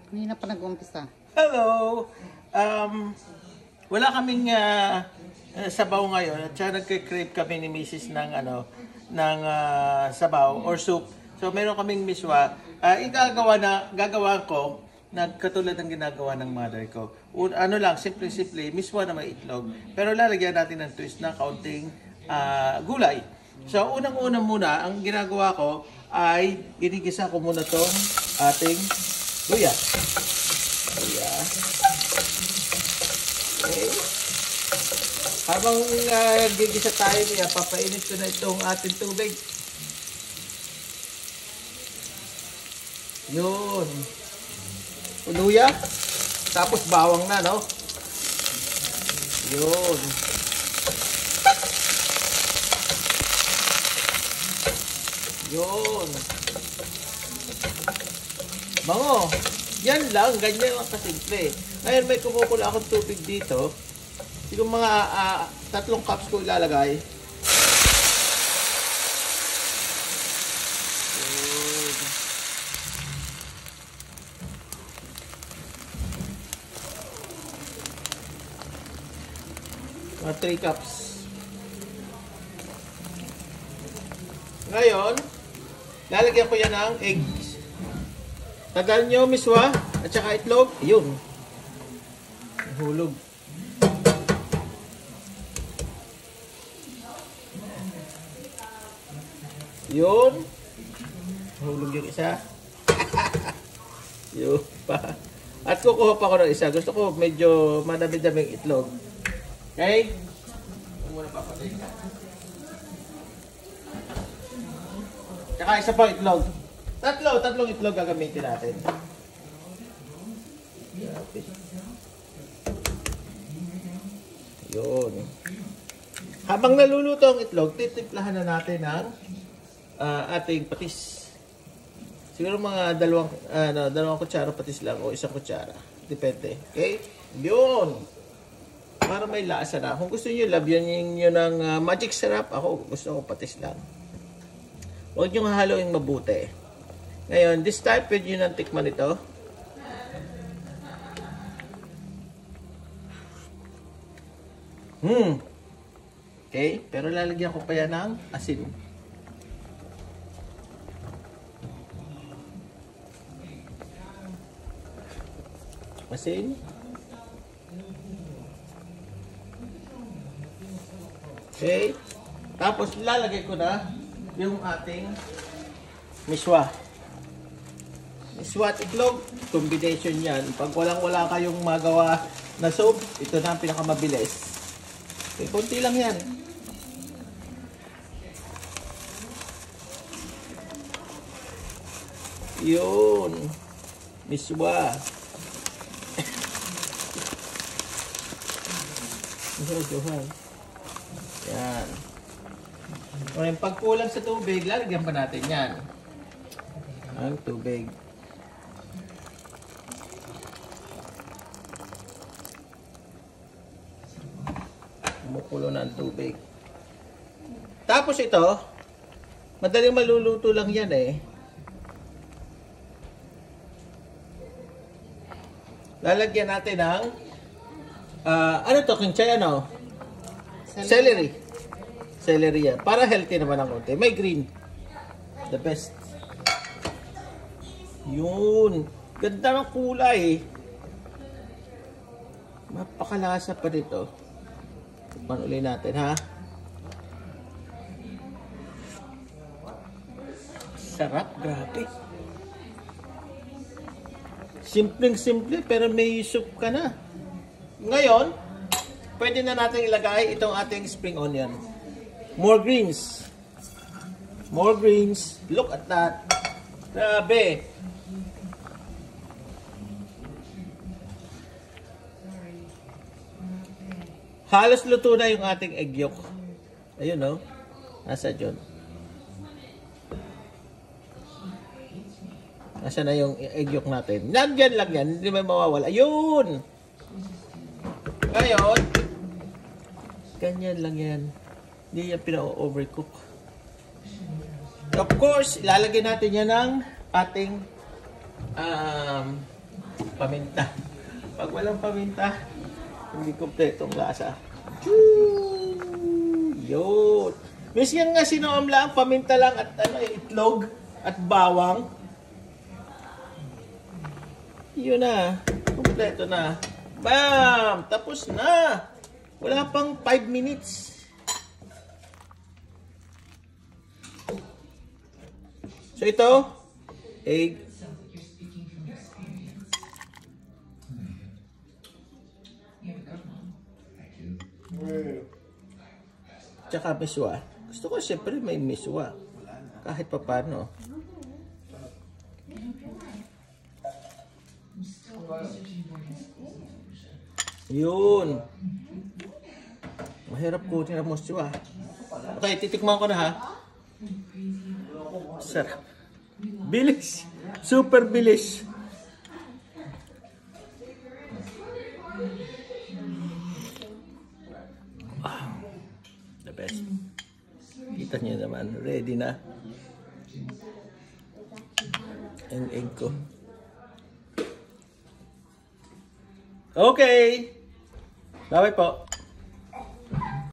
Hindi na pa nag-umpisa. Hello! Wala kaming sabaw ngayon. At saka nagkikrave kami ni Mrs. ng, sabaw or soup. So, meron kaming miswa. Gagawa ko na katulad ng ginagawa ng mother ko. Simple-simple, miswa na may itlog. Pero lalagyan natin ng twist na kaunting gulay. So, unang-una muna, ang ginagawa ko ay ginigisa ko muna tong ating luya. Okay. Habang gigisa tayo niya, papainit ko na itong ating tubig. Yun. Luya. Tapos bawang na, no? Yun. Yun. Bango. Yan lang. Ganyan lang kasimple. Ngayon may kumukulo akong tubig dito. Siguro mga 3 cups ko ilalagay. Mga 3 cups. Ngayon, lalagyan ko yan ng eggs. Tagal nyo, miswa, at saka itlog. Yun. Hulog. Yun. Hulog yung isa. Yun pa. At kukuha pa ko ng isa. Gusto ko medyo madami-daming itlog. Okay? Muna papatay ka. Tsaka isa pang itlog. Tatlong itlog gagamitin natin. Yun. Habang naluluto ang itlog, titimplahan na natin ang ating patis. Siguro mga dalawang kutsara patis lang o 1 kutsara. Depende. Okay? Yun. Para may lasa na. Kung gusto niyo, lagyan niyo ng magic syrup. Ako, gusto ko patis lang. Huwag niyo hahaluin mabuti. Ngayon, this time, pwede nyo nang tikman ito. Okay, pero lalagyan ko pa yan ng asin. Asin. Okay. Tapos, lalagay ko na yung ating miswa. Miswa at itlog, combination yan. Pag walang-wala kayong magawa na soup, ito na ang pinakamabilis. Okay, konti lang yan. Yun. Miswa. Yan. Ngayon, pag kulang sa tubig, lalagyan pa natin yan. Ang tubig. Kumukulo na ang tubig. Tapos ito, madaling maluluto lang yan eh. Lalagyan natin ng ano to, kinchay, ano? Celery. Celery yan. Para healthy naman ang konti. May green. The best. Yun. Ganda ng kulay. Mapakalasa pa dito. Tikman ulit natin, ha? Sarap, grabe. Simpleng-simple, pero may soup ka na. Ngayon, pwede na natin ilagay itong ating spring onion. More greens. More greens. Look at that. Grabe. Halos luto na yung ating egg yolk. Ayun, no? Nasa dyan. Nasa na yung egg yolk natin. Nandyan lang yan. Hindi may mawawala. Ayun! Ngayon, ganyan lang yan. Hindi yan pina-overcook. Of course, ilalagay natin yan ng ating paminta. Pag walang paminta, hindi kompletong lasa. Yun. Miss yan nga sinoom lang, paminta lang at itlog at bawang. Yun na. Kompleto na. Bam! Tapos na. Wala pang 5 minutes. So ito, egg. Tsaka miswa. Gusto ko siyempre may miswa. Kahit pa paano. Yun. Mahirap kunin ang miswa. Okay, titikman ko na ha. Sarap. Bilis. Super bilis. The best. Kita niyo naman. Ready na. Ang egg ko. Okay. Bye-bye po.